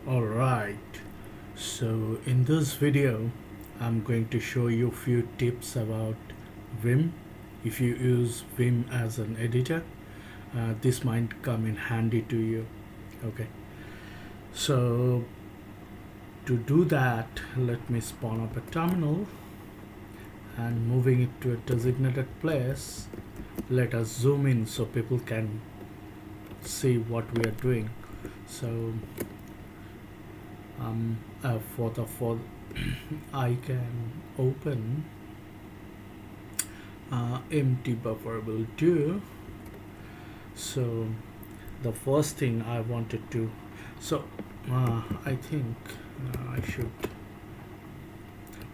Alright, so in this video I'm going to show you a few tips about Vim. If you use Vim as an editor, this might come in handy to you. Okay, so to do that, let me spawn up a terminal and moving it to a designated place. Let us zoom in so people can see what we are doing. So for I can open empty buffer will do. So the first thing I wanted to, I think I should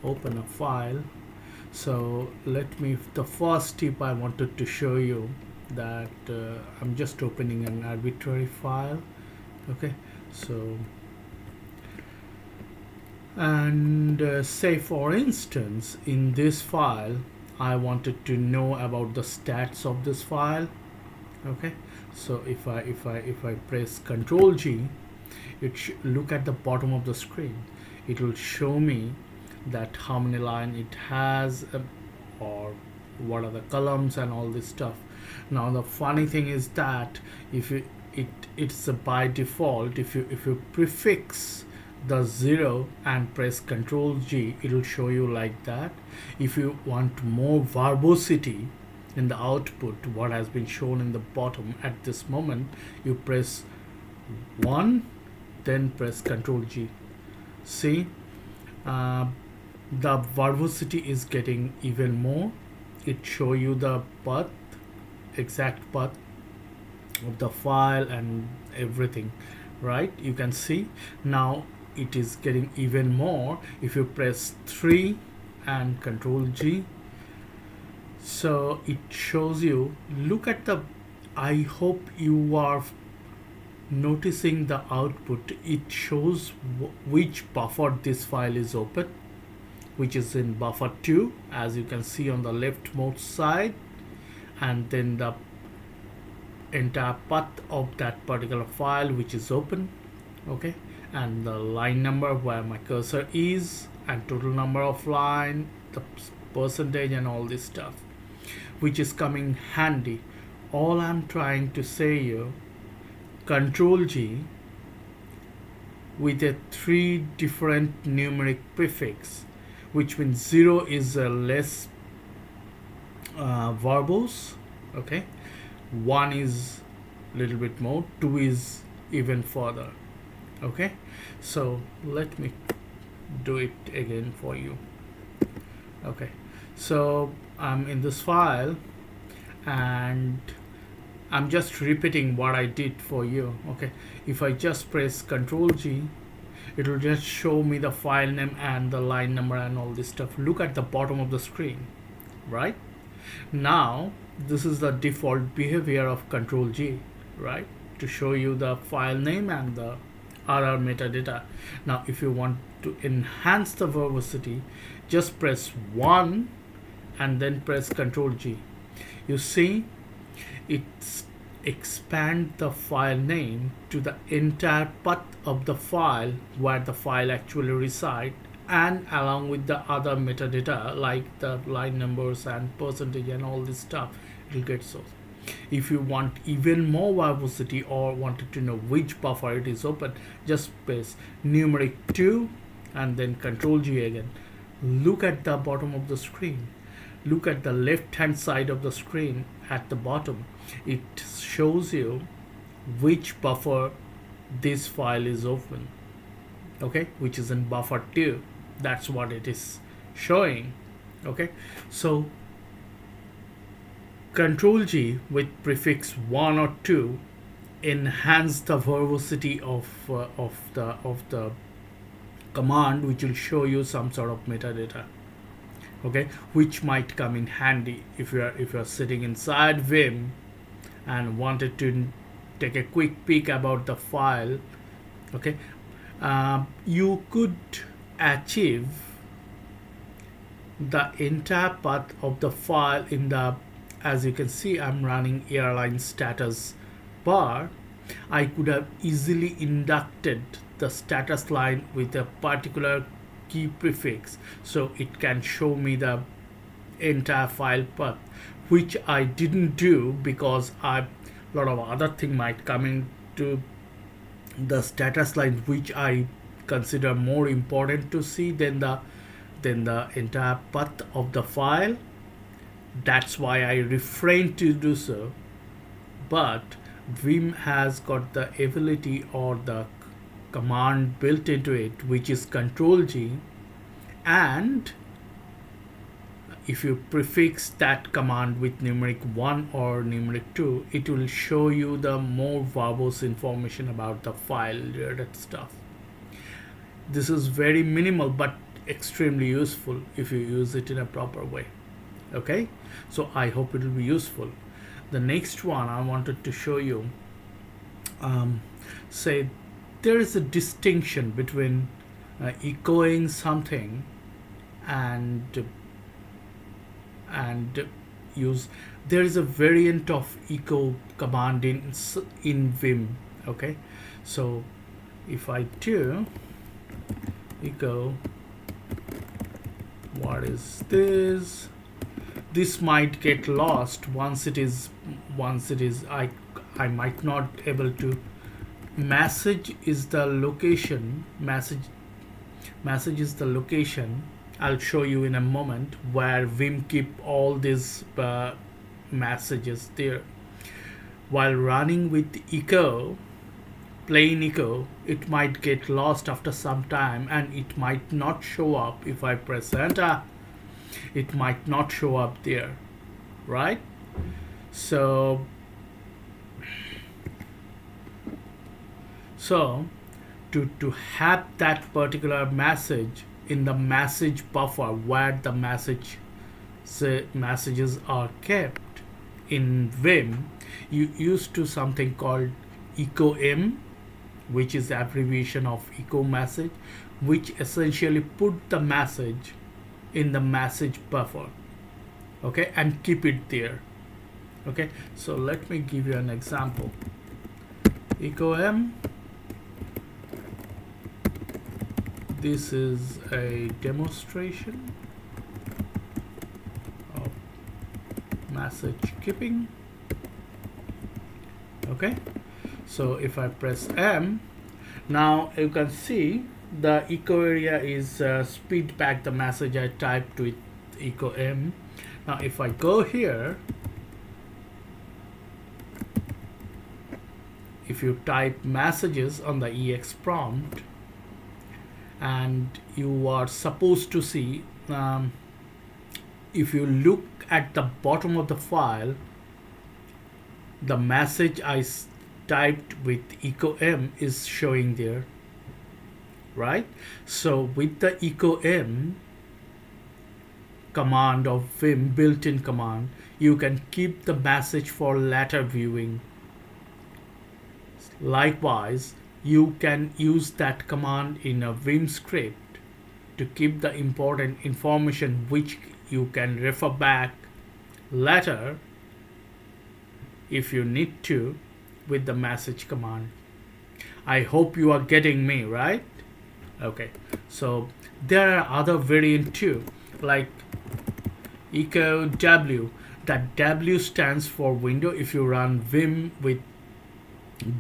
open a file. So the first tip I wanted to show you that I'm just opening an arbitrary file. Okay, so and say for instance in this file I wanted to know about the stats of this file. Okay, so if I press CTRL-G, look at the bottom of the screen. It will show me that how many lines it has, or what are the columns and all this stuff. Now the funny thing is that if it's by default, if you prefix the 0 and press CTRL-G, it will show you like that. If you want more verbosity in the output, what has been shown in the bottom at this moment, you press 1 then press CTRL-G. See, the verbosity is getting even more. It show you the path, exact path of the file and everything, right? You can see now it is getting even more if you press 3 and CTRL-G. So it shows you, look at the, I hope you are noticing the output. It shows which buffer this file is open, which is in buffer 2, as you can see on the leftmost side, and then the entire path of that particular file which is open. Okay, and the line number where my cursor is, and total number of line, the percentage and all this stuff, which is coming handy. All I'm trying to say you, CTRL-G with a 3 different numeric prefix, which means 0 is a less verbose, okay, 1 is a little bit more, 2 is even further. Okay, so let me do it again for you. Okay, so I'm in this file and I'm just repeating what I did for you. Okay, if I just press CTRL-G, it will just show me the file name and the line number and all this stuff. Look at the bottom of the screen, right? Now this is the default behavior of CTRL-G, right, to show you the file name and the other metadata. Now if you want to enhance the verbosity, just press 1 and then press CTRL-G. You see, it's expand the file name to the entire path of the file where the file actually resides, and along with the other metadata like the line numbers and percentage and all this stuff, it will get so. If you want even more verbosity or wanted to know which buffer it is open, just press numeric 2 and then CTRL-G again. Look at the bottom of the screen. Look at the left hand side of the screen at the bottom. It shows you which buffer this file is open, okay, which is in buffer 2. That's what it is showing. Okay, so CTRL-G with prefix 1 or 2 enhance the verbosity of the command, which will show you some sort of metadata, okay, which might come in handy if you are sitting inside Vim and wanted to take a quick peek about the file. Okay, you could achieve the entire path of the file in the, as you can see, I'm running airline status bar. I could have easily inducted the status line with a particular key prefix, so it can show me the entire file path, which I didn't do because a lot of other thing might come into the status line which I consider more important to see than the entire path of the file. That's why I refrain to do so. But Vim has got the ability or the command built into it, which is CTRL-G, and if you prefix that command with numeric 1 or numeric 2, it will show you the more verbose information about the file related stuff. This is very minimal but extremely useful if you use it in a proper way. Okay, so I hope it will be useful. The next one I wanted to show you, say there is a distinction between echoing something and use. There is a variant of echo command in Vim. Okay, so if I do echo, what is this? This might get lost once it is I might not able to. Message is the location. Message is the location. I'll show you in a moment where Vim keep all these messages there. While running with echo, plain echo, it might get lost after some time and it might not show up. If I press enter, it might not show up there, right? So to have that particular message in the message buffer where the messages are kept in Vim, you used to something called EcoM, which is the abbreviation of echo message, which essentially put the message in the message buffer, okay, and keep it there. Okay, so let me give you an example. EcoM, this is a demonstration of message keeping. Okay, so if I press M, now you can see the echo area is speed back the message I typed with EcoM. Now if I go here, if you type messages on the EX prompt, and you are supposed to see, if you look at the bottom of the file, the message I typed with EcoM is showing there, right? So with the EcoM command of Vim, built-in command, you can keep the message for later viewing. Likewise, you can use that command in a Vim script to keep the important information which you can refer back later if you need to with the message command. I hope you are getting me, right? Okay, so there are other variants too, like EcoW. That W stands for window. If you run Vim with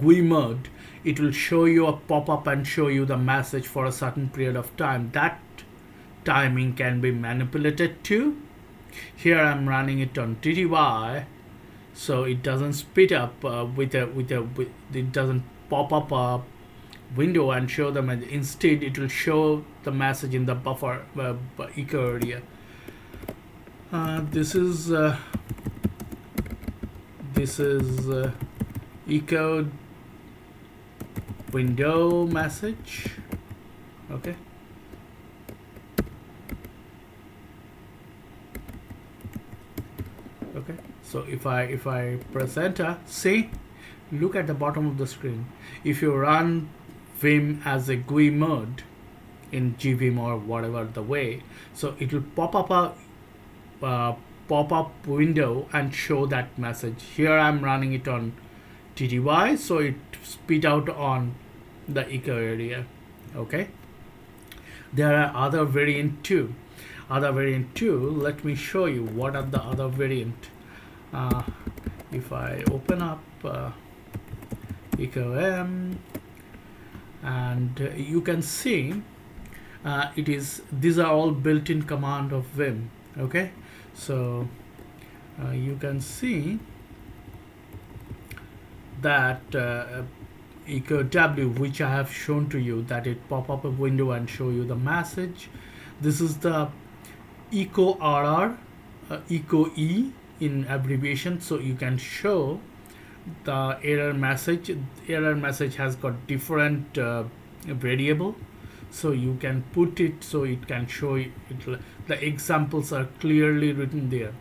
GUI mode, it will show you a pop-up and show you the message for a certain period of time. That timing can be manipulated too. Here I'm running it on TTY, so it doesn't speed up it doesn't pop up a window and show them, and instead it will show the message in the buffer echo area. This is echo window message. Okay, okay, so if I press enter, see, look at the bottom of the screen. If you run Vim as a GUI mode in GVim or whatever the way, so it will pop up a pop-up window and show that message. Here I'm running it on TTY, so it spit out on the echo area. Okay, there are other variant too. Let me show you what are the other variant. If I open up EcoM, and you can see these are all built-in command of Vim. Okay, so you can see that EcoW, which I have shown to you, that it pop up a window and show you the message. This is the EcoRR, EcoE in abbreviation, so you can show the error message. Error message has got different variable, so you can put it so it can show it. The examples are clearly written there.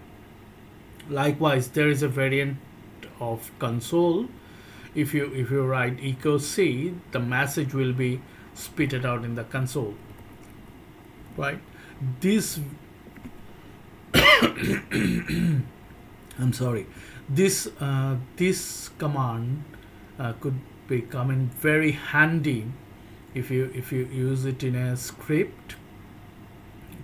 Likewise, there is a variant of console. If you write EcoC, the message will be spitted out in the console, right? This I'm sorry, this command could become very handy if you use it in a script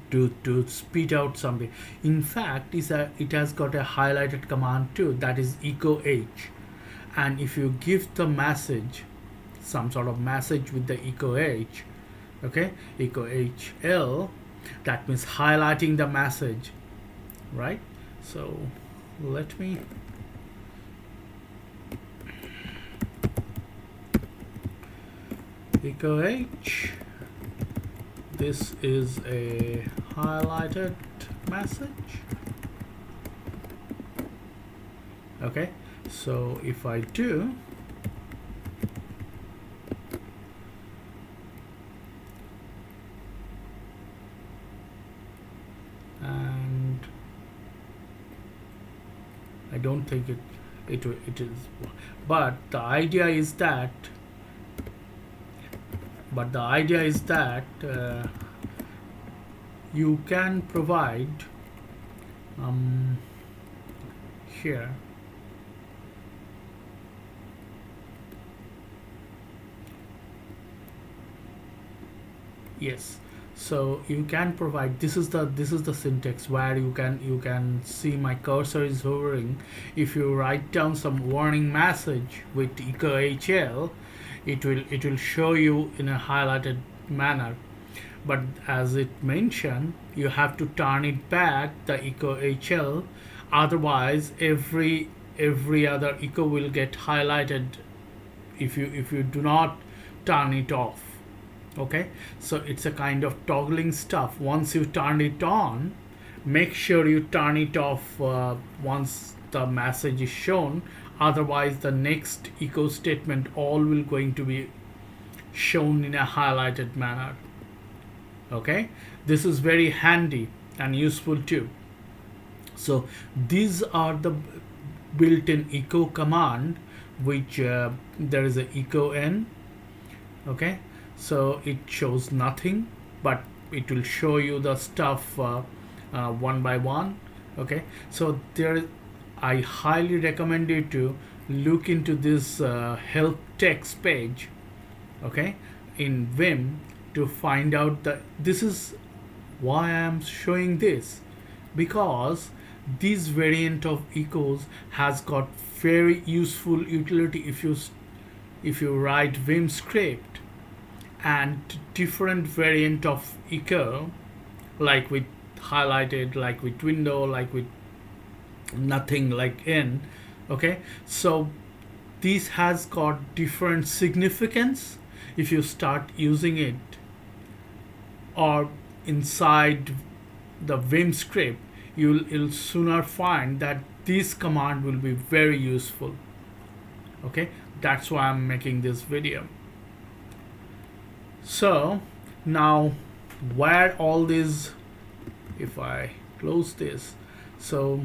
to spit out something. In fact, it has got a highlighted command too, that is EcoH. And if you give the message, some sort of message with the EcoH, okay, EcoHL, that means highlighting the message, right? So let me EcoH, this is a highlighted message. Okay, so if I do, and I don't think it is, but the idea is that you can provide here yes, so you can provide, this is the syntax where you can see my cursor is hovering. If you write down some warning message with EcoHL, it will show you in a highlighted manner. But as it mentioned, you have to turn it back, the EcoHL, otherwise every other echo will get highlighted if you do not turn it off. Okay, so it's a kind of toggling stuff. Once you turn it on, make sure you turn it off once the message is shown, otherwise the next echo statement all will going to be shown in a highlighted manner. Okay, this is very handy and useful too. So these are the built-in echo command, which there is a EcoN. Okay, so it shows nothing, but it will show you the stuff one by one. Okay, so there I highly recommend you to look into this help text page, okay, in Vim, to find out that this is why I am showing this, because this variant of echoes has got very useful utility if you write Vim script and different variant of echo, like with highlighted, like with window, like with nothing, like in. Okay, so this has got different significance. If you start using it or inside the Vim script, you'll sooner find that this command will be very useful. Okay, that's why I'm making this video. So now, where all these, if I close this, so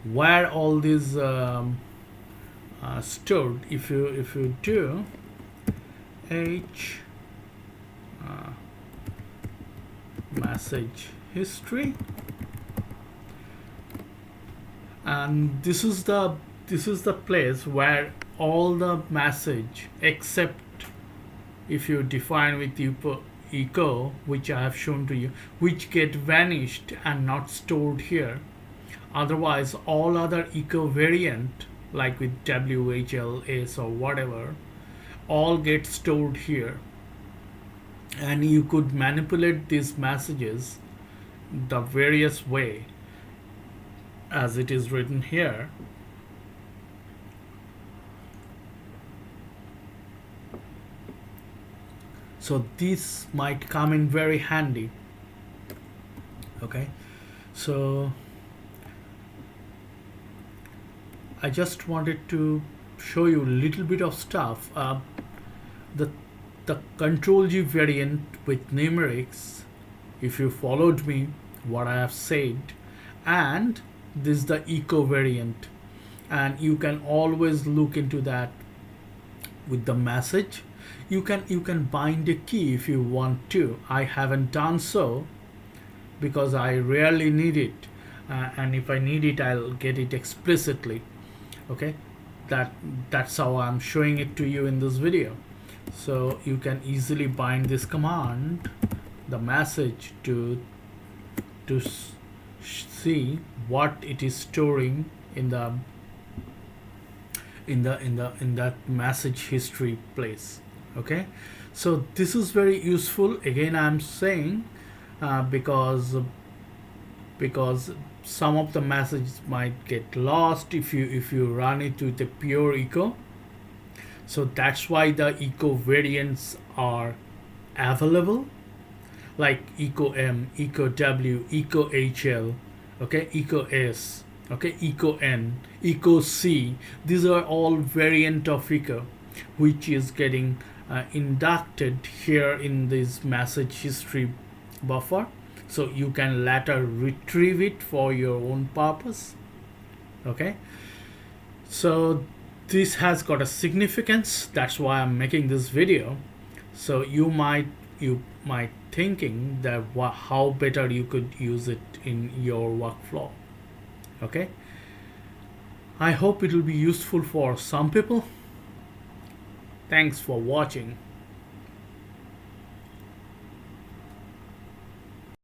where all these stored, if you do H message history, and this is the place where all the message except if you define with echo, which I have shown to you, which get vanished and not stored here. Otherwise, all other echo variant like with WHLS or whatever all get stored here, and you could manipulate these messages the various way as it is written here. So this might come in very handy. Okay, so I just wanted to show you a little bit of stuff. The Control-G variant with numerics, if you followed me what I have said, and this is the echo variant, and you can always look into that with the message. You can bind a key if you want to. I haven't done so because I rarely need it, and if I need it I'll get it explicitly. Okay, that's how I'm showing it to you in this video. So you can easily bind this command, the message, to see what it is storing in that message history place. Okay, so this is very useful. Again, I'm saying because some of the messages might get lost if you run it with a pure echo. So that's why the echo variants are available, like EcoM, EcoW, EcoHL, okay, EcoS, okay, EcoN, EcoC. These are all variant of echo which is getting inducted here in this message history buffer, so you can later retrieve it for your own purpose. Okay, so this has got a significance. That's why I'm making this video. So you might thinking that how better you could use it in your workflow. Okay, I hope it will be useful for some people. Thanks for watching.